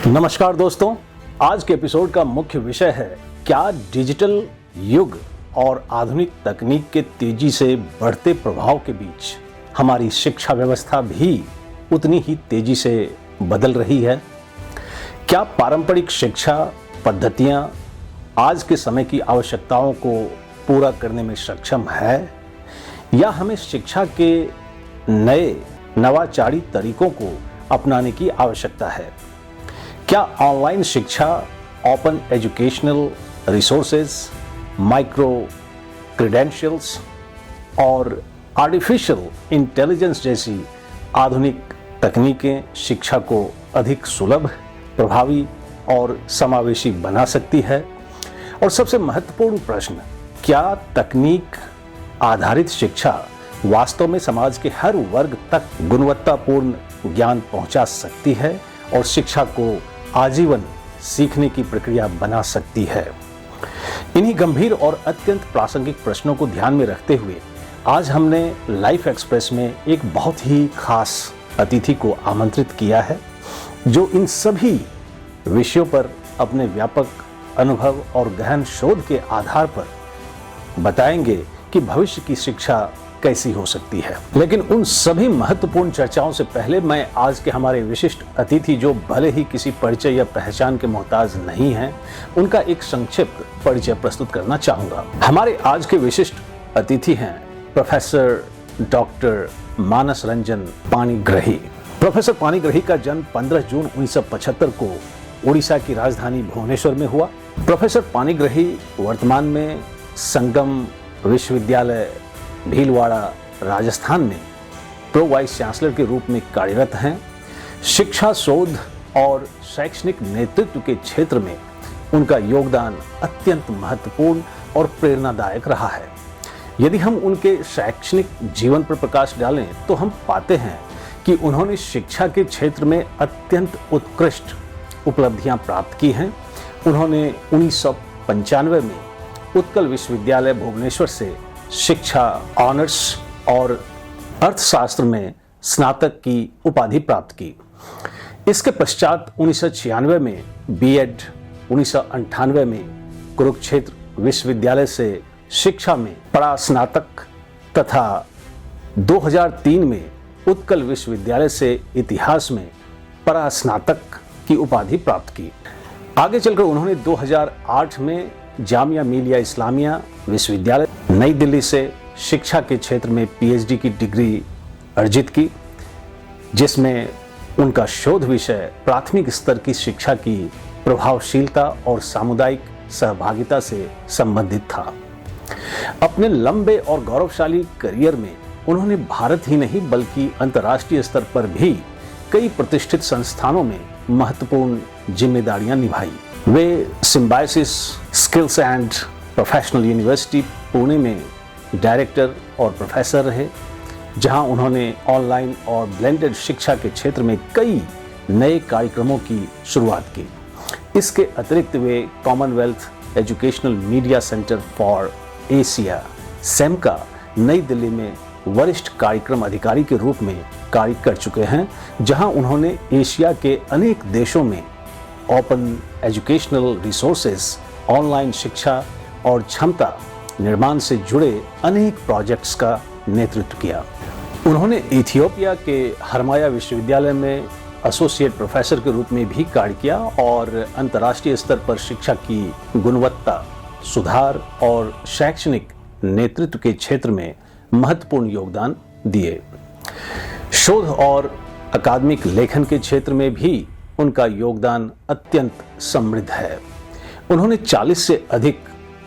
नमस्कार दोस्तों, आज के एपिसोड का मुख्य विषय है क्या डिजिटल युग और आधुनिक तकनीक के तेजी से बढ़ते प्रभाव के बीच हमारी शिक्षा व्यवस्था भी उतनी ही तेजी से बदल रही है। क्या पारंपरिक शिक्षा पद्धतियां आज के समय की आवश्यकताओं को पूरा करने में सक्षम है या हमें शिक्षा के नए नवाचारी तरीकों को अपनाने की आवश्यकता है? क्या ऑनलाइन शिक्षा, open educational resources, micro credentials और आर्टिफिशियल इंटेलिजेंस जैसी आधुनिक तकनीकें शिक्षा को अधिक सुलभ, प्रभावी और समावेशी बना सकती है? और सबसे महत्वपूर्ण प्रश्न, क्या तकनीक आधारित शिक्षा वास्तव में समाज के हर वर्ग तक गुणवत्तापूर्ण ज्ञान पहुंचा सकती है और शिक्षा को आजीवन सीखने की प्रक्रिया बना सकती है? इन्हीं गंभीर और अत्यंत प्रासंगिक प्रश्नों को ध्यान में रखते हुए आज हमने लाइफ एक्सप्रेस में एक बहुत ही खास अतिथि को आमंत्रित किया है, जो इन सभी विषयों पर अपने व्यापक अनुभव और गहन शोध के आधार पर बताएंगे कि भविष्य की शिक्षा कैसी हो सकती है। लेकिन उन सभी महत्वपूर्ण चर्चाओं से पहले मैं आज के हमारे विशिष्ट अतिथि, जो भले ही किसी परिचय या पहचान के मोहताज नहीं हैं, उनका एक संक्षिप्त परिचय प्रस्तुत करना चाहूंगा। हमारे आज के विशिष्ट अतिथि हैं प्रोफेसर डॉक्टर मानस रंजन पाणिग्रही। प्रोफेसर पाणिग्रही का जन्म 15 जून 1975 को उड़ीसा की राजधानी भुवनेश्वर में हुआ। प्रोफेसर पाणिग्रही वर्तमान में संगम विश्वविद्यालय भीलवाड़ा राजस्थान में प्रो वाइस चांसलर के रूप में कार्यरत हैं। शिक्षा, शोध और शैक्षणिक नेतृत्व के क्षेत्र में उनका योगदान अत्यंत महत्वपूर्ण और प्रेरणादायक रहा है। यदि हम उनके शैक्षणिक जीवन पर प्रकाश डालें तो हम पाते हैं कि उन्होंने शिक्षा के क्षेत्र में अत्यंत उत्कृष्ट उपलब्धियां प्राप्त की हैं। उन्होंने 1995 में उत्कल विश्वविद्यालय भुवनेश्वर से शिक्षा ऑनर्स और अर्थशास्त्र में स्नातक की उपाधि प्राप्त की। इसके पश्चात 1996 में बीएड, 1998 में कुरुक्षेत्र विश्वविद्यालय से शिक्षा में परास्नातक तथा 2003 में उत्कल विश्वविद्यालय से इतिहास में परास्नातक की उपाधि प्राप्त की। आगे चलकर उन्होंने 2008 में जामिया मिलिया इस्लामिया विश्वविद्यालय नई दिल्ली से शिक्षा के क्षेत्र में पीएचडी की डिग्री अर्जित की, जिसमें उनका शोध विषय प्राथमिक स्तर की शिक्षा की प्रभावशीलता और सामुदायिक सहभागिता से संबंधित था। अपने लंबे और गौरवशाली करियर में उन्होंने भारत ही नहीं बल्कि अंतर्राष्ट्रीय स्तर पर भी कई प्रतिष्ठित संस्थानों में महत्वपूर्ण जिम्मेदारियां निभाई। वे Symbiosis Skills and Professional University Pune में डायरेक्टर और प्रोफेसर रहे, जहां उन्होंने ऑनलाइन और ब्लेंडेड शिक्षा के क्षेत्र में कई नए कार्यक्रमों की शुरुआत की। इसके अतिरिक्त वे Commonwealth Educational Media Centre for Asia सेम का नई दिल्ली में वरिष्ठ कार्यक्रम अधिकारी के रूप में कार्य कर चुके हैं, जहां उन्होंने एशिया के अनेक देशों में ओपन एजुकेशनल रिसोर्सेज, ऑनलाइन शिक्षा और क्षमता निर्माण से जुड़े अनेक प्रोजेक्ट्स का नेतृत्व किया। उन्होंने इथियोपिया के हरमाया विश्वविद्यालय में एसोसिएट प्रोफेसर के रूप में भी कार्य किया और अंतर्राष्ट्रीय स्तर पर शिक्षा की गुणवत्ता सुधार और शैक्षणिक नेतृत्व के क्षेत्र में महत्वपूर्ण योगदान दिए। शोध और अकादमिक लेखन के क्षेत्र में भी उनका योगदान अत्यंत समृद्ध है। उन्होंने 40 से अधिक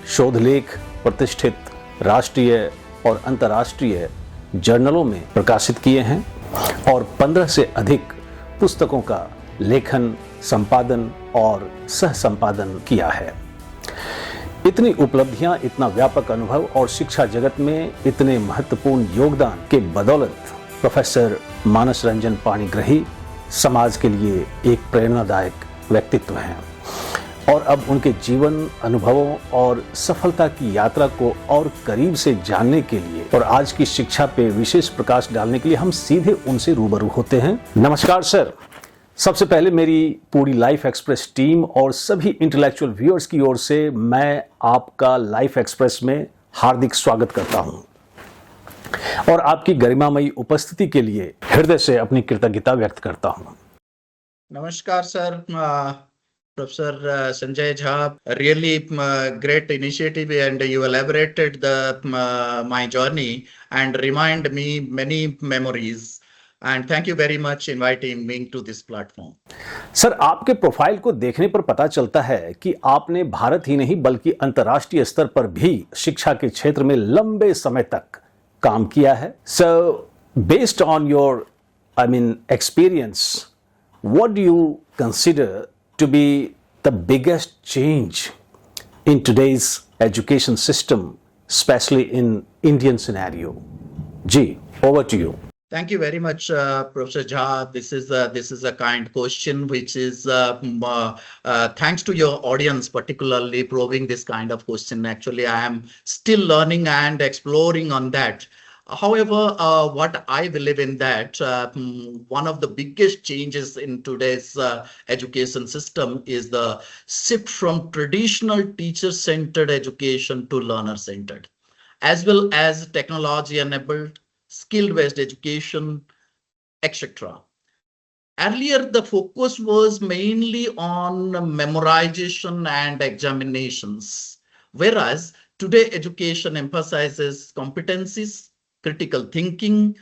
शोध लेख प्रतिष्ठित राष्ट्रीय और अंतर्राष्ट्रीय जर्नलों में प्रकाशित किए हैं और 15 से अधिक पुस्तकों का लेखन, संपादन और सह संपादन किया है। इतनी उपलब्धियां, इतना व्यापक अनुभव और शिक्षा जगत में इतने महत्वपूर्ण योगदान के बदौलत प्रोफेसर मानस रंजन पाणिग्रही समाज के लिए एक प्रेरणादायक व्यक्तित्व हैं और अब उनके जीवन, अनुभवों और सफलता की यात्रा को और करीब से जानने के लिए और आज की शिक्षा पे विशेष प्रकाश डालने के लिए हम सीधे उनसे रूबरू होते हैं। नमस्कार सर, सबसे पहले मेरी पूरी लाइफ एक्सप्रेस टीम और सभी इंटेलेक्चुअल व्यूअर्स की ओर से मैं आपका लाइफ एक्सप्रेस में हार्दिक स्वागत करता हूं और आपकी गरिमामयी उपस्थिति के लिए हृदय से अपनी कृतज्ञता व्यक्त करता हूं। नमस्कार sir, Professor Sanjay Jha, really great initiative, and you elaborated my journey and remind me many memories. And thank you very much inviting me to this platform. Sir, आपके प्रोफाइल को देखने पर पता चलता है कि आपने भारत ही नहीं बल्कि अंतर्राष्ट्रीय स्तर पर भी शिक्षा के क्षेत्र में लंबे समय तक काम किया है। So based on your experience, what do you consider to be the biggest change in today's education system, especially in Indian scenario? Ji, over to you. Thank you very much, Professor Jha. This is a kind question, which is thanks to your audience, particularly probing this kind of question. Actually, I am still learning and exploring on that. However, what I believe in that one of the biggest changes in today's education system is the shift from traditional teacher-centered education to learner-centered, as well as technology-enabled, skill-based education, etc. Earlier, the focus was mainly on memorization and examinations, whereas today education emphasizes competencies, critical thinking,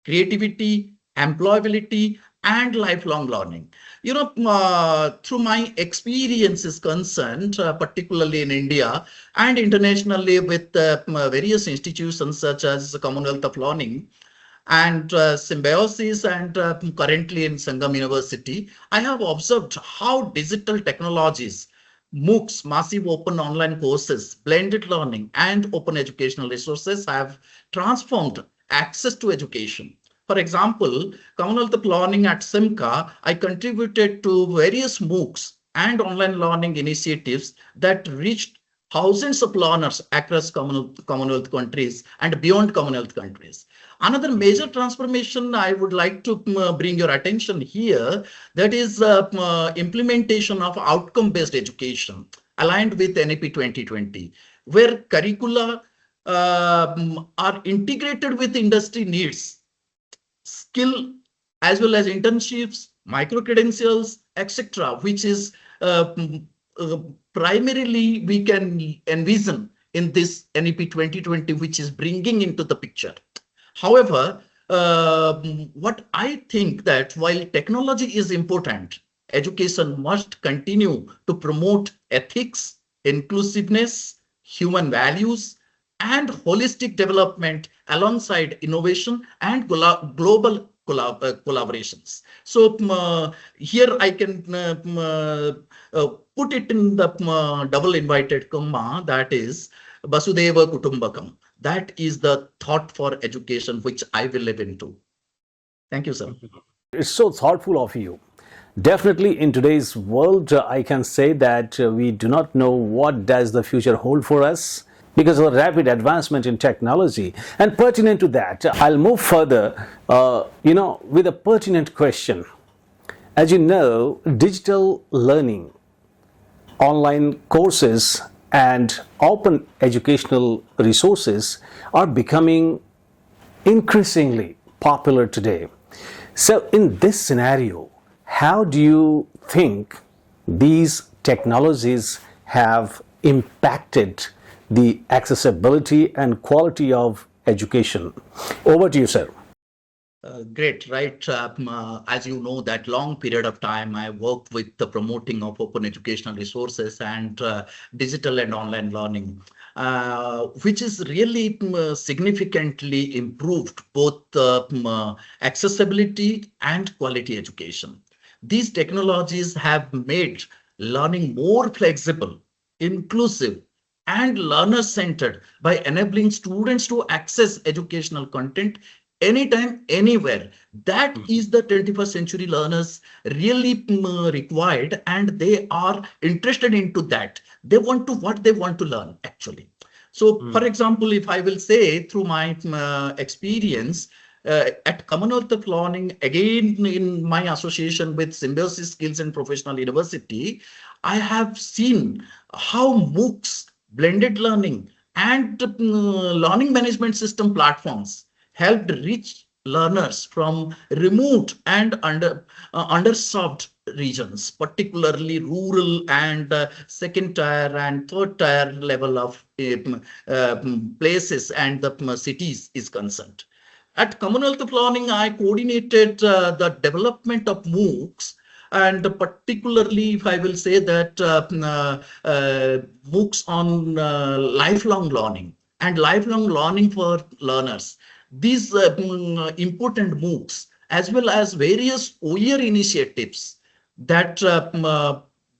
creativity, employability, and lifelong learning. Through my experience is concerned, particularly in India and internationally with various institutions such as the Commonwealth of Learning and Symbiosis, and currently in Sangam University, I have observed how digital technologies, MOOCs, massive open online courses, blended learning, and open educational resources have transformed access to education. For example, Commonwealth of Learning at SIMCA, I contributed to various MOOCs and online learning initiatives that reached thousands of learners across Commonwealth countries and beyond Commonwealth countries. Another major transformation I would like to bring your attention here, that is implementation of outcome-based education aligned with NEP 2020, where curricula are integrated with industry needs, skill as well as internships, micro-credentials, etc., which is primarily we can envision in this NEP 2020, which is bringing into the picture. However, what I think that while technology is important, education must continue to promote ethics, inclusiveness, human values, and holistic development alongside innovation and global collaborations. So here I can put it in the double invited comma, that is Vasudeva Kutumbakam. That is the thought for education which I will live into. Thank you, sir. It's so thoughtful of you. Definitely in today's world, I can say that we do not know what does the future hold for us because of the rapid advancement in technology. And pertinent to that, I'll move further, with a pertinent question. As you know, digital learning, online courses, and open educational resources are becoming increasingly popular today. So in this scenario, how do you think these technologies have impacted the accessibility and quality of education? Over to you, sir. Great, right. As you know, that long period of time I worked with the promoting of open educational resources and digital and online learning, which is really significantly improved both accessibility and quality education. These technologies have made learning more flexible, inclusive, and learner-centered by enabling students to access educational content anytime, anywhere. That is the 21st century learners really required, and they are interested into that. They want to what they want to learn actually. So, for example, if I will say through my experience, at Commonwealth of Learning, again in my association with Symbiosis Skills and Professional University, I have seen how MOOCs, blended learning, and learning management system platforms helped reach learners from remote and underserved regions, particularly rural and second tier and third tier level of places and the cities is concerned. At Commonwealth of Learning, I coordinated the development of MOOCs, and particularly, if I will say that MOOCs on lifelong learning and lifelong learning for learners. These important MOOCs, as well as various OER initiatives that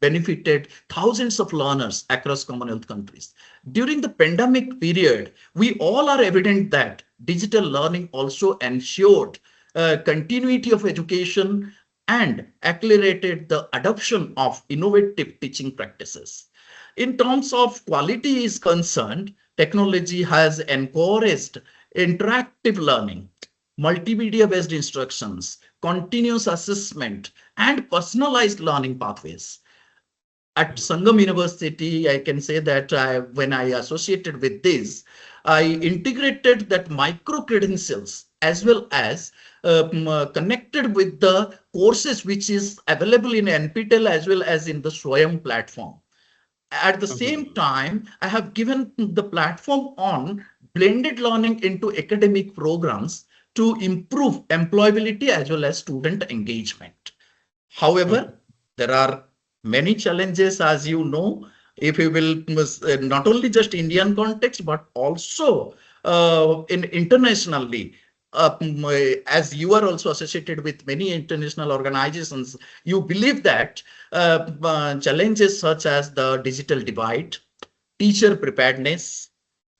benefited thousands of learners across Commonwealth countries. During the pandemic period, we all are evident that digital learning also ensured continuity of education and accelerated the adoption of innovative teaching practices. In terms of quality is concerned, technology has encouraged interactive learning, multimedia-based instructions, continuous assessment, and personalized learning pathways. At Sangam University, I can say that when I associated with this, I integrated that micro credentials as well as connected with the courses which is available in NPTEL as well as in the SWAYAM platform. At the same time, I have given the platform on blended learning into academic programs to improve employability as well as student engagement. However, there are many challenges, as you know, if you will, not only just Indian context, but also in internationally. As you are also associated with many international organizations, you believe that challenges such as the digital divide, teacher preparedness,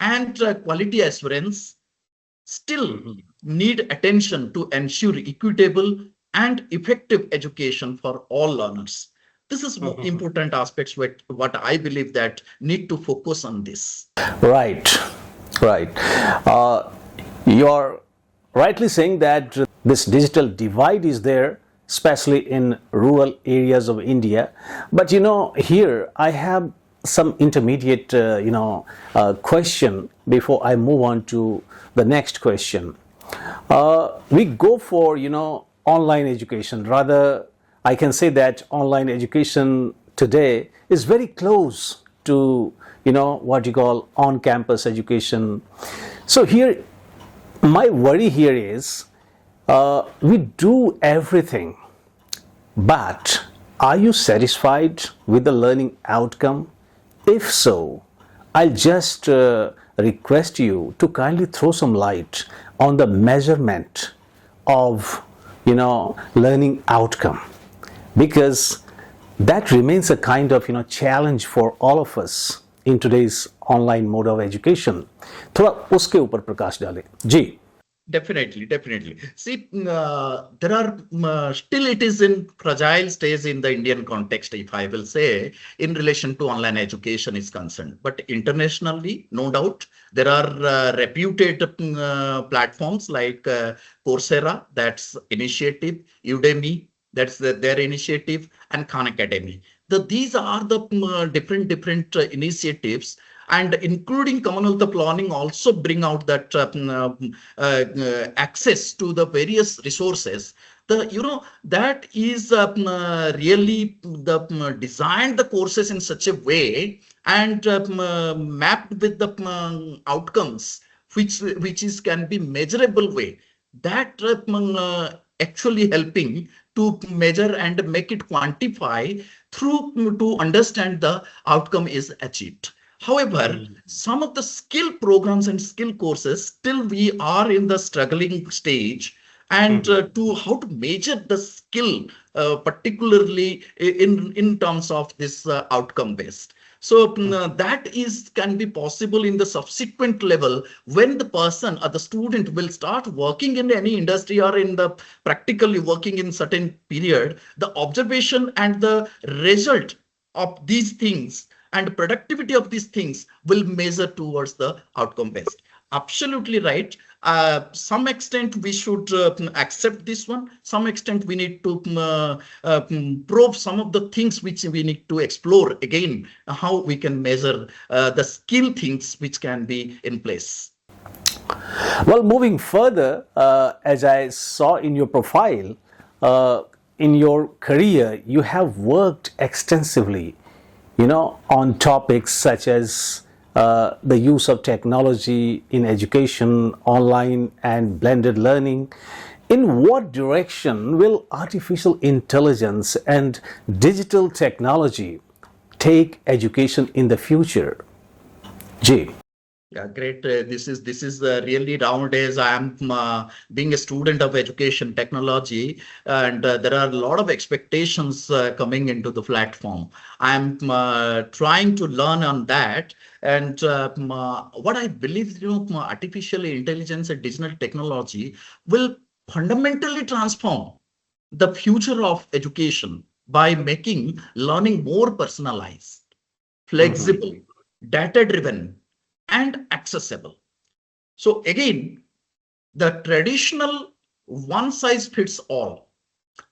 and quality assurance still need attention to ensure equitable and effective education for all learners. This is important aspects what I believe that need to focus on this. Right, right. You're rightly saying that this digital divide is there, especially in rural areas of India. But here I have some intermediate, question before I move on to the next question. We go for, online education. Rather, I can say that online education today is very close to, what you call on-campus education. So here, my worry here is we do everything, but are you satisfied with the learning outcome? If so, I'll just request you to kindly throw some light on the measurement of, learning outcome, because that remains a kind of, challenge for all of us in today's online mode of education. थोड़ा उसके ऊपर प्रकाश डालें जी. Definitely. See, there are still it is in fragile stage in the Indian context, if I will say, in relation to online education is concerned. But internationally, no doubt, there are reputed platforms like Coursera, that's initiative, Udemy, that's their initiative, and Khan Academy. These are the different initiatives, and including Commonwealth of Learning also bring out that access to the various resources. That is really the designed the courses in such a way and mapped with the outcomes which is can be measurable way, that actually helping to measure and make it quantify through to understand the outcome is achieved. However, some of the skill programs and skill courses still we are in the struggling stage, and to how to measure the skill, particularly in terms of this outcome based. So that is can be possible in the subsequent level when the person or the student will start working in any industry or in the practically working in certain period. The observation and the result of these things and productivity of these things will measure towards the outcome based. absolutely right. Some extent we should accept this one. Some extent we need to probe some of the things which we need to explore again, how we can measure the skill things which can be in place. Well, moving further, as I saw in your profile, in your career, you have worked extensively, on topics such as the use of technology in education, online and blended learning. In what direction will artificial intelligence and digital technology take education in the future? Jay. Yeah, great. This is really nowadays. I am being a student of education technology, and there are a lot of expectations coming into the platform. I am trying to learn on that, and what I believe, artificial intelligence and digital technology will fundamentally transform the future of education by making learning more personalized, flexible, data-driven, and accessible. So again, the traditional one size fits all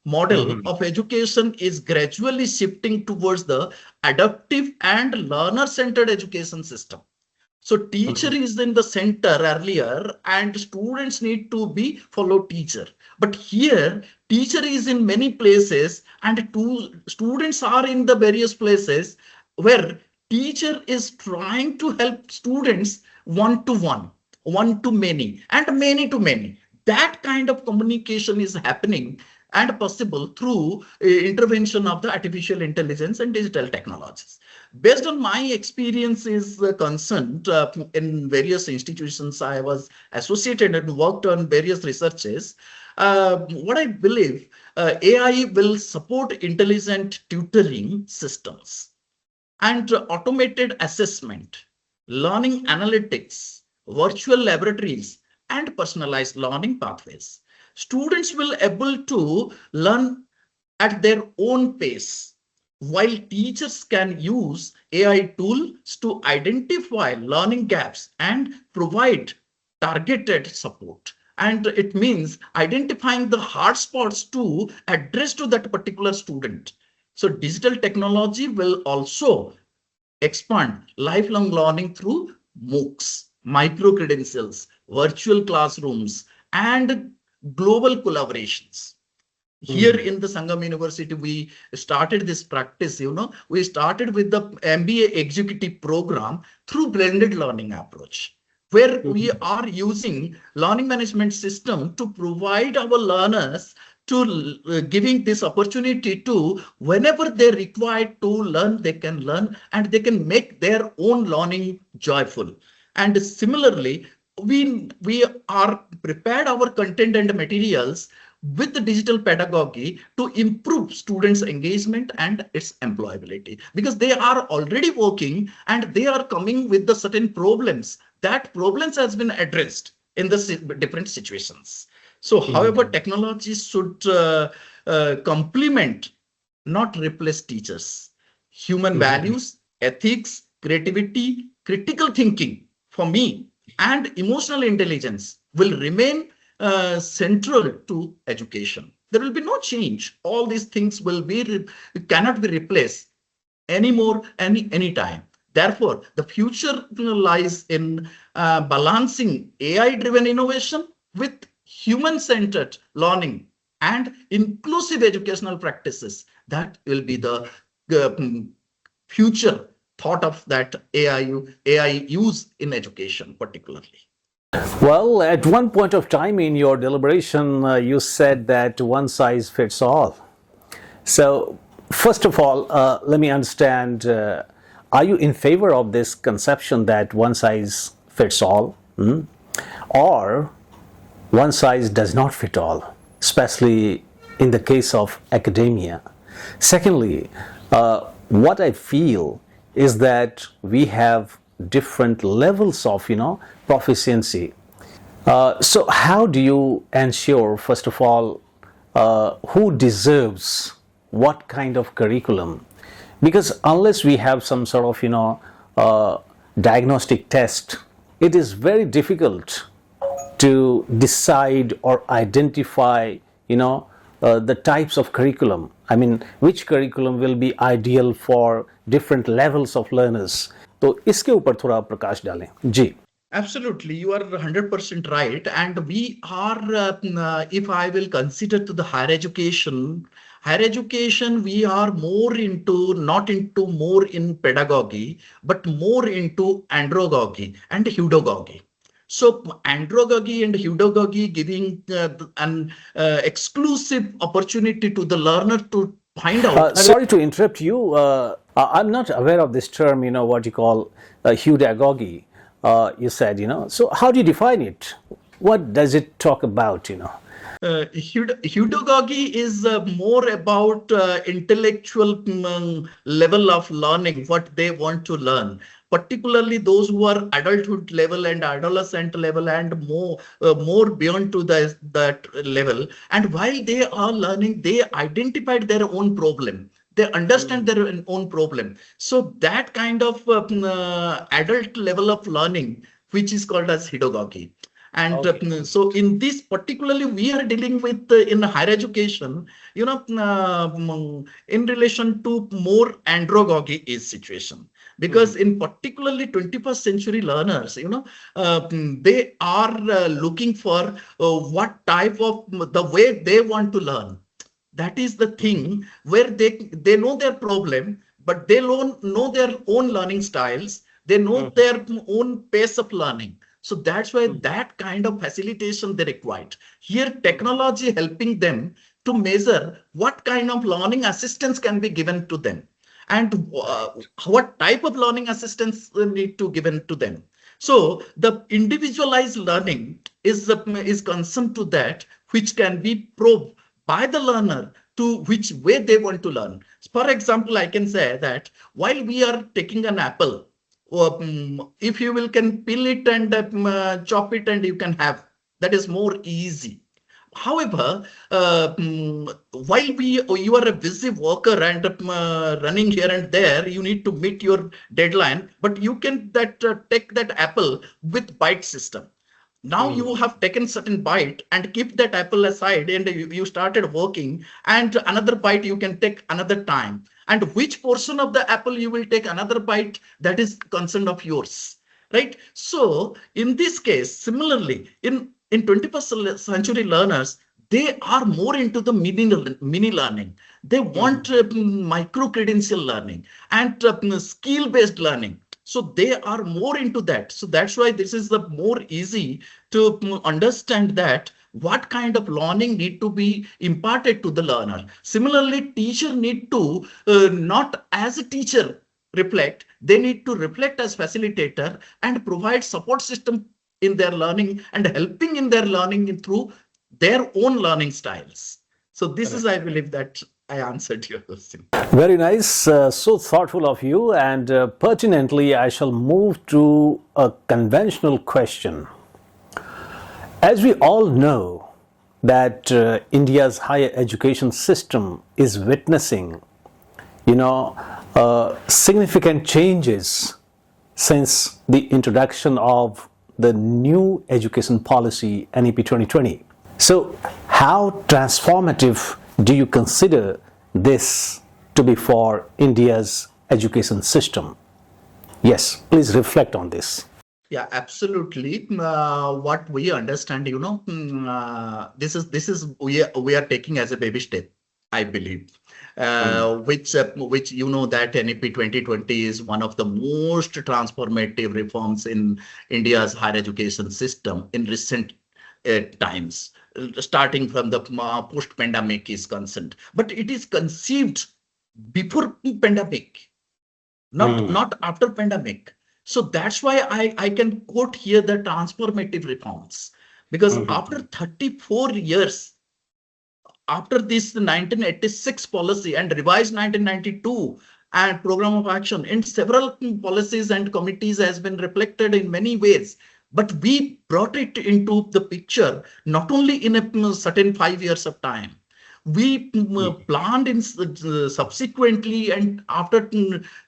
model of education is gradually shifting towards the adaptive and learner-centered education system. So teacher is in the center earlier, and students need to be follow teacher. But here, teacher is in many places, and students are in the various places where teacher is trying to help students one to one to many, and many to many. That kind of communication is happening and possible through intervention of the artificial intelligence and digital technologies. Based on my experiences concerned in various institutions, I was associated and worked on various researches. What I believe, AI will support intelligent tutoring systems and automated assessment, learning analytics, virtual laboratories, and personalized learning pathways. Students will able to learn at their own pace, while teachers can use AI tools to identify learning gaps and provide targeted support. And it means identifying the hard spots to address to that particular student. So digital technology will also expand lifelong learning through MOOCs, micro credentials, virtual classrooms, and global collaborations. Here in the Sangam University, we started this practice, we started with the MBA executive program through blended learning approach, where we are using learning management system to provide our learners to giving this opportunity to whenever they require to learn, they can learn and they can make their own learning joyful. And similarly, we are prepared our content and materials with the digital pedagogy to improve students' engagement and its employability, because they are already working and they are coming with the certain problems. That problems has been addressed in the different situations. So, however, technology should complement, not replace teachers. Human values, ethics, creativity, critical thinking, for me, and emotional intelligence will remain central to education. There will be no change. All these things will be cannot be replaced anymore any time. Therefore, the future lies in balancing AI-driven innovation with human-centered learning and inclusive educational practices. That will be the future thought of that AI use in education particularly. Well, at one point of time in your deliberation, you said that one size fits all. So, first of all, let me understand, are you in favor of this conception that one size fits all? Or one size does not fit all, especially in the case of academia? Secondly, what I feel is that we have different levels of proficiency. So how do you ensure, first of all, who deserves what kind of curriculum? Because unless we have some sort of diagnostic test it is very difficult to decide or identify, the types of curriculum. I mean, which curriculum will be ideal for different levels of learners. तो इसके ऊपर थोड़ा प्रकाश डालें जी. Absolutely, you are 100% right. And we are, if I will consider to the higher education, we are more into, not into more in pedagogy, but more into andragogy and hudagogy. So andragogy and hudagogy giving an exclusive opportunity to the learner to find out. Sorry to interrupt you. I'm not aware of this term, what you call hudagogy. You said, so how do you define it? What does it talk about, Hudagogy is more about intellectual level of learning, what they want to learn, particularly those who are adulthood level and adolescent level and more beyond to that level. And while they are learning, they identified their own problem. They understand their own problem. So that kind of adult level of learning, which is called as pedagogy. And so in this particularly, we are dealing with in higher education, in relation to more andragogy is situation. Because in particularly 21st century learners, they are looking for what type of the way they want to learn. That is the thing where they know their problem, but they know their own learning styles. They know their own pace of learning. So that's why that kind of facilitation they required. Here, technology helping them to measure what kind of learning assistance can be given to them and what type of learning assistance need to given to them. So the individualized learning is concerned to that which can be probed by the learner to which way they want to learn. For example, I can say that while we are taking an apple, if you can peel it and chop it and you can have, that is more easy. However, while you are a busy worker and running here and there, you need to meet your deadline, but you can take that apple with bite system. Now you have taken certain bite and keep that apple aside and you started working, and another bite you can take another time. And which portion of the apple you will take another bite, that is concern of yours, right? So in this case, similarly, in 21st century learners, they are more into the mini learning. They want micro credential learning and skill based learning. So they are more into that. So that's why this is the more easy to understand that what kind of learning need to be imparted to the learner. Similarly, teacher need to not as a teacher reflect, they need to reflect as facilitator and provide support system in their learning and helping in their learning through their own learning styles. So this is, I believe, that I answered your question. Very nice, so thoughtful of you, and pertinently I shall move to a conventional question. As we all know that India's higher education system is witnessing, significant changes since the introduction of the new education policy, NEP 2020. So how transformative do you consider this to be for India's education system? Yes, please reflect on this. Yeah, absolutely. What we understand, this is we are taking as a baby step, I believe. Which that NEP 2020 is one of the most transformative reforms in India's higher education system in recent times, starting from the post-pandemic is concerned. But it is conceived before pandemic, not after pandemic. So that's why I can quote here the transformative reforms, because after 34 years, after this 1986 policy and revised 1992 and program of action in several policies and committees has been reflected in many ways. But we brought it into the picture not only in a certain 5 years of time. We planned in subsequently and after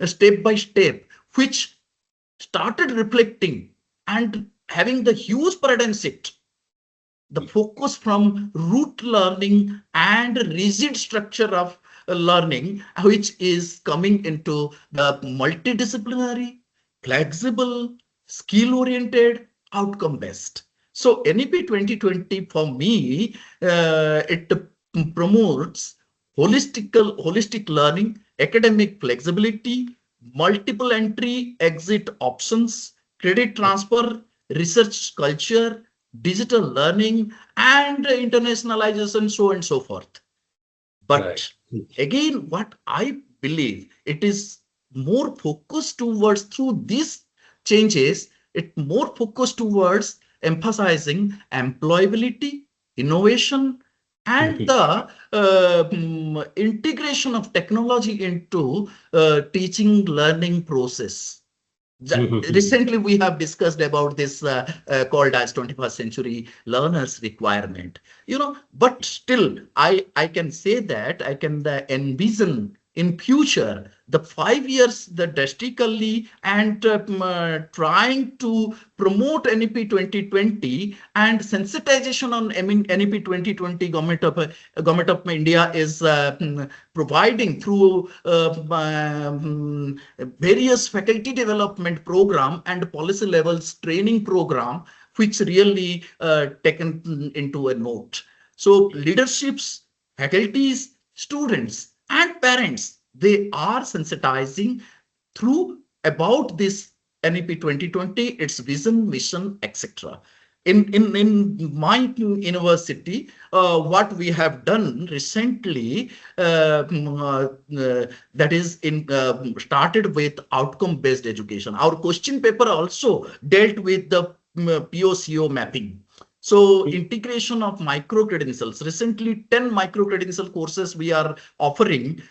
step by step, which started reflecting and having the huge paradigm shift, the focus from root learning and rigid structure of learning, which is coming into the multidisciplinary, flexible, skill oriented, outcome based. So NEP 2020 for me, it promotes holistic learning, academic flexibility, multiple entry exit options, credit transfer, research culture, digital learning, and internationalization, so and so forth. But Right. again, what I believe, it is more focused towards, through these changes, it more focused towards emphasizing employability, innovation, and Mhm. the integration of technology into teaching learning process. Mhm. Recently we have discussed about this called as 21st century learners requirement, but still I can say that I can envision in future the 5 years the drastically and trying to promote NEP 2020 and sensitization on NEP 2020. Government of India is providing through various faculty development program and policy levels training program, which really taken into a note. So leaderships, faculties, students, and parents, they are sensitizing through about this NEP 2020, its vision, mission, etc. In my university, what we have done recently, that is started with outcome based education. Our question paper also dealt with the POCO mapping. So integration of micro credentials. Recently, 10 micro credential courses we are offering,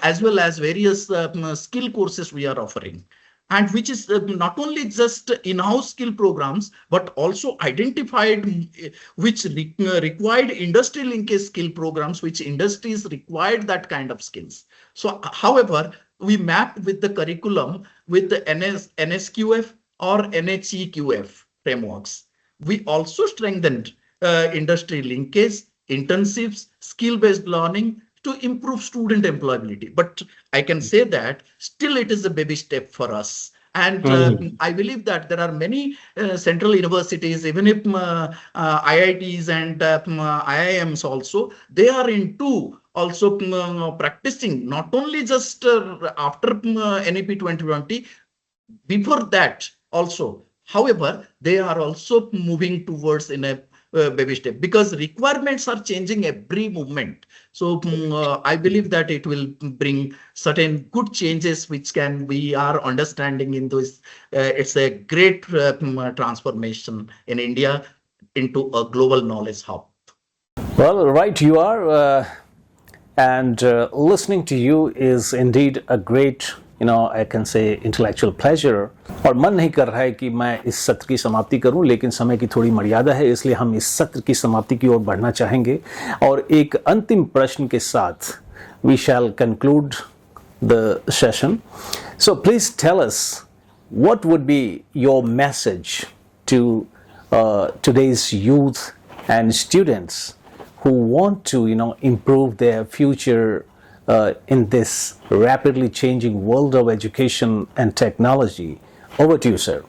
as well as various skill courses we are offering, and which is not only just in-house skill programs, but also identified which required industry linkage skill programs, which industries required that kind of skills. So however, we mapped with the curriculum with the NSQF or NHEQF frameworks. We also strengthened industry linkage, internships, skill-based learning to improve student employability. But I can say that still it is a baby step for us. And Mhm. I believe that there are many central universities, even if IITs and IIMs also, they are into also practicing not only just after NEP 2020, before that also. However, they are also moving towards in a baby step, because requirements are changing every moment. So I believe that it will bring certain good changes which can we are understanding in this. It's a great transformation in India into a global knowledge hub. Well, right, you are. And listening to you is indeed a great, I can say, intellectual pleasure. और मन नहीं कर रहा है कि मैं इस सत्र की समाप्ति करूं, लेकिन समय की थोड़ी मर्यादा है, इसलिए हम इस सत्र की समाप्ति की ओर बढ़ना चाहेंगे और एक अंतिम प्रश्न के साथ we shall conclude the session. So please tell us, what would be your message to today's youth and students who want to, improve their future in this rapidly changing world of education and technology? Over to you, sir.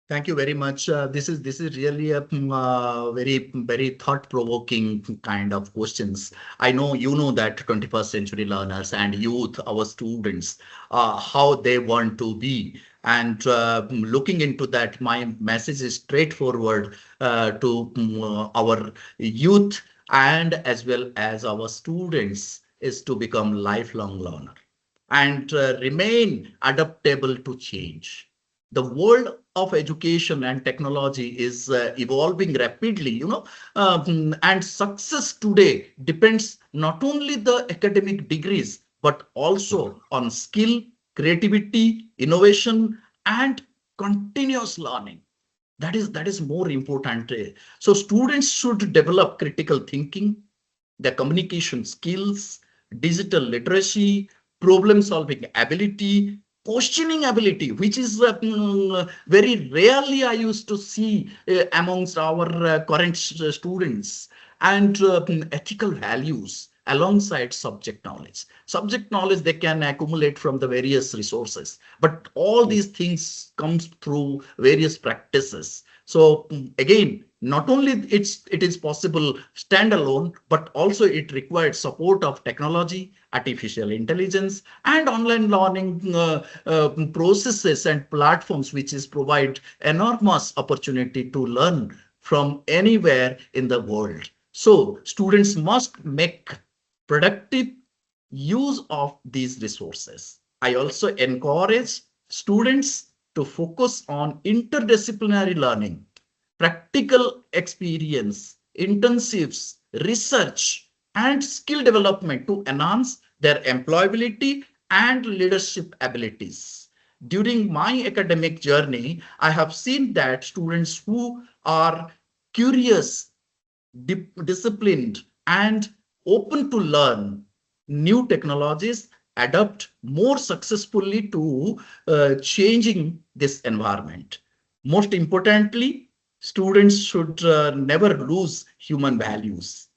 Thank you very much. This is really a very thought-provoking kind of questions. I know you know that 21st century learners and youth, our students, how they want to be. And looking into that, my message is straightforward to our youth and as well as our students, is to become lifelong learner and remain adaptable to change. The world of education and technology is evolving rapidly, and success today depends not only the academic degrees, but also on skill, creativity, innovation, and continuous learning. That is more important. So students should develop critical thinking, their communication skills, digital literacy, problem solving ability, questioning ability, which is very rarely I used to see amongst our current students, and ethical values alongside subject knowledge. Subject knowledge they can accumulate from the various resources, but all these things comes through various practices. So again, not only it is possible standalone, but also it required support of technology, artificial intelligence, and online learning processes and platforms, which is provide enormous opportunity to learn from anywhere in the world. So students must make productive use of these resources. I also encourage students to focus on interdisciplinary learning, practical experience, internships, research, and skill development to enhance their employability and leadership abilities. During my academic journey, I have seen that students who are curious, disciplined, and open to learn new technologies adapt more successfully to changing this environment. Most importantly, students should never lose human values,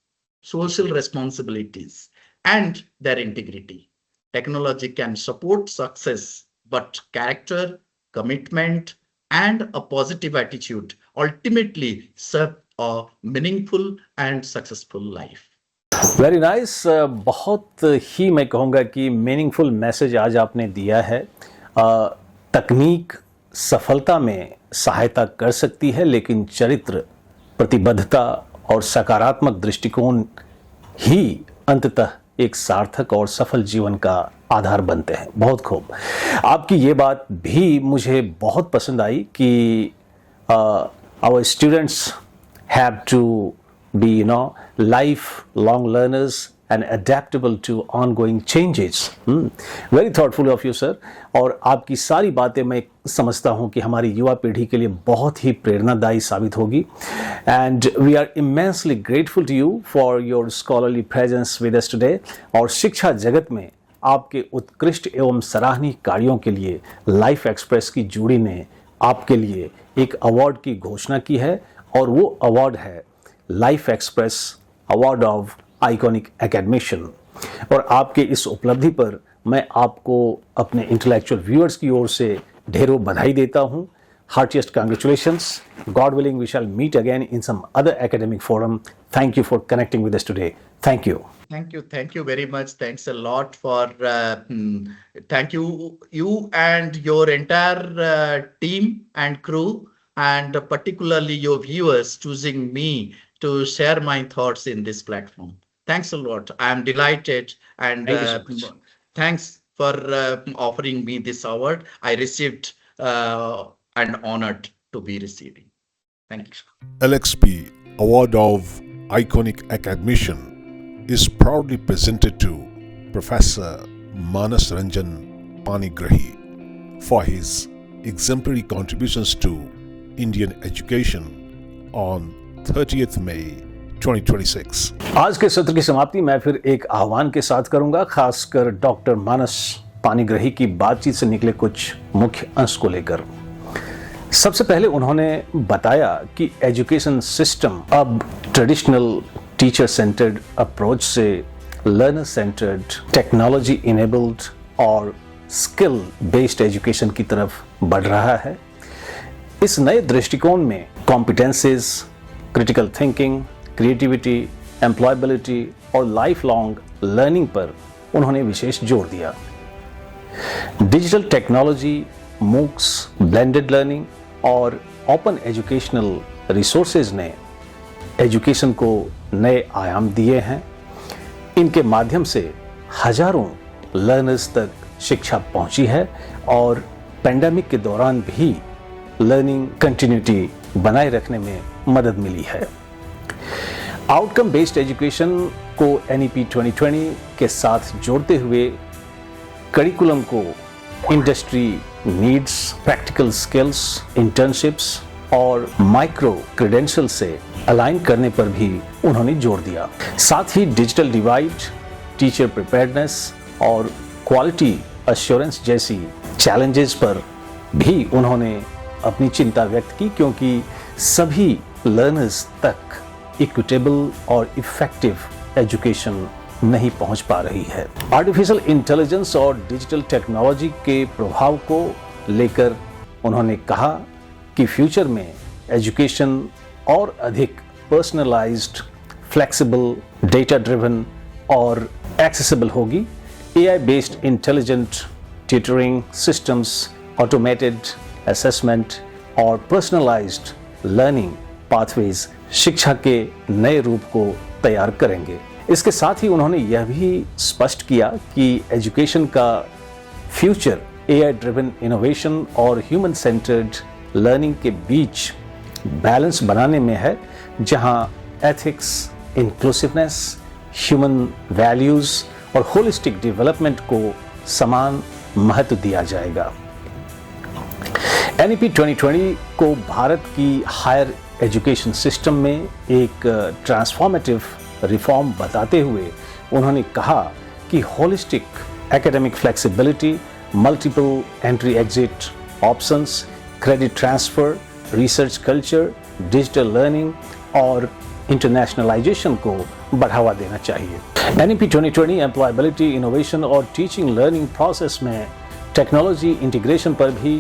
social responsibilities, and their integrity. Technology can support success, but character, commitment, and a positive attitude ultimately serve a meaningful and successful life. Very nice बहुत ही मैं कहूँगा कि meaningful message आज आपने दिया है। तकनीक सफलता में सहायता कर सकती है, लेकिन चरित्र, प्रतिबद्धता और सकारात्मक दृष्टिकोण ही अंततः एक सार्थक और सफल जीवन का आधार बनते हैं। बहुत खूब, आपकी ये बात भी मुझे बहुत पसंद आई कि our students have to be lifelong learners and adaptable to ongoing changes. Very thoughtful of you, sir. और आपकी सारी बातें मैं समझता हूं कि हमारी युवा पीढ़ी के लिए बहुत ही प्रेरणादायी साबित होगी. And we are immensely grateful to you for your scholarly presence with us today. और शिक्षा जगत में आपके उत्कृष्ट एवं सराहनीय कार्यों के लिए लाइफ एक्सप्रेस की जुड़ी ने आपके लिए एक अवार्ड की घोषणा की है, और वो अवार्ड है life express award of iconic academician. और आपके इस उपलब्धि पर मैं आपको अपने इंटेलेक्चुअल व्यूअर्स की ओर से ढेरों बधाई देता हूं। Heartiest congratulations. God willing we shall meet again in some other academic forum. Thank you for connecting with us today. Thank you. Thank you very much. Thanks a lot for thank you and your entire team and crew, and particularly your viewers choosing me to share my thoughts in this platform. Thanks a lot. I am delighted, and thanks for offering me this award. I received and honored to be receiving. Thank you. LXP Award of Iconic Academician is proudly presented to Professor Manas Ranjan Panigrahi for his exemplary contributions to Indian education on 30th May 2026। आज के सत्र की समाप्ति मैं फिर एक आह्वान के साथ करूंगा, खासकर डॉक्टर मानस पानीग्रही की बातचीत से निकले कुछ मुख्य अंश को लेकर। सबसे पहले उन्होंने बताया कि एजुकेशन सिस्टम अब ट्रेडिशनल टीचर सेंटर्ड अप्रोच से लर्नर सेंटर्ड, टेक्नोलॉजी इनेबल्ड और स्किल बेस्ड एजुकेशन की तरफ बढ़ रहा है। इस नए दृष्टिकोण में competencies, critical thinking, creativity, employability और लाइफ लॉन्ग लर्निंग पर उन्होंने विशेष जोर दिया। Digital technology, MOOCs, blended learning और ओपन एजुकेशनल रिसोर्सेज ने एजुकेशन को नए आयाम दिए हैं। इनके माध्यम से हजारों लर्नर्स तक शिक्षा पहुंची है और पेंडेमिक के दौरान भी लर्निंग कंटिन्यूटी बनाए रखने में मदद मिली है। आउटकम बेस्ड एजुकेशन को NEP 2020 के साथ जोड़ते हुए करिकुलम को industry needs, practical skills, internships और माइक्रो क्रेडेंशियल से अलाइन करने पर भी उन्होंने जोर दिया। साथ ही डिजिटल डिवाइड, टीचर प्रिपेयर्डनेस और क्वालिटी अश्योरेंस जैसी चैलेंजेस पर भी उन्होंने अपनी चिंता व्यक्त की, क्योंकि सभी लर्नर्स तक इक्विटेबल और इफेक्टिव एजुकेशन नहीं पहुंच पा रही है। आर्टिफिशियल इंटेलिजेंस और डिजिटल टेक्नोलॉजी के प्रभाव को लेकर उन्होंने कहा कि फ्यूचर में एजुकेशन और अधिक पर्सनलाइज्ड, फ्लेक्सिबल, डेटा ड्रिवन और एक्सेसिबल होगी। AI based intelligent tutoring systems, automated assessment और पर्सनलाइज्ड लर्निंग पाथवेज शिक्षा के नए रूप को तैयार करेंगे। इसके साथ ही उन्होंने यह भी स्पष्ट किया कि एजुकेशन का फ्यूचर AI ड्रिवन इनोवेशन और ह्यूमन सेंटर्ड लर्निंग के बीच बैलेंस बनाने में है, जहां एथिक्स, इंक्लूसिवनेस, ह्यूमन वैल्यूज और होलिस्टिक डेवलपमेंट को समान महत्व दिया जाएगा। NEP 2020 को भारत की हायर एजुकेशन सिस्टम में एक ट्रांसफॉर्मेटिव रिफॉर्म बताते हुए उन्होंने कहा कि holistic academic flexibility, multiple entry exit options, credit transfer, research culture, digital learning और इंटरनेशनलाइजेशन को बढ़ावा देना चाहिए। NEP 2020 एम्प्लॉयबिलिटी, इनोवेशन और टीचिंग लर्निंग प्रोसेस में टेक्नोलॉजी इंटीग्रेशन पर भी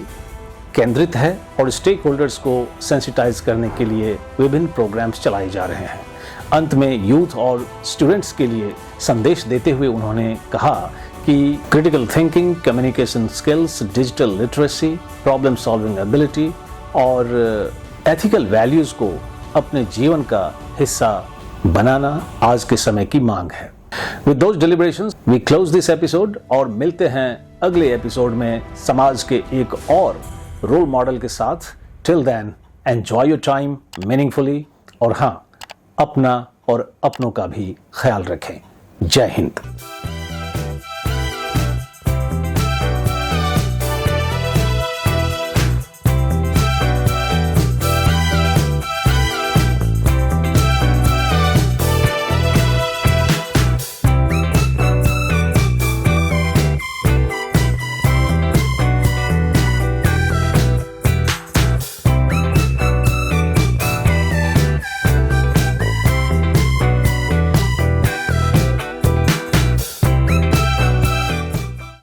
केंद्रित है और स्टेक होल्डर्स को सेंसिटाइज करने के लिए विभिन्न प्रोग्राम्स चलाए जा रहे हैं। अंत में यूथ और स्टूडेंट्स के लिए संदेश देते हुए उन्होंने कहा कि critical thinking, communication skills, digital literacy, problem solving ability और एथिकल वैल्यूज को अपने जीवन का हिस्सा बनाना आज के समय की मांग है। With those deliberations, we close this episode और मिलते हैं अगले एपिसोड में समाज के एक और रोल मॉडल के साथ। Till then, enjoy your time meaningfully और हाँ, अपना और अपनों का भी ख्याल रखें। जय हिंद।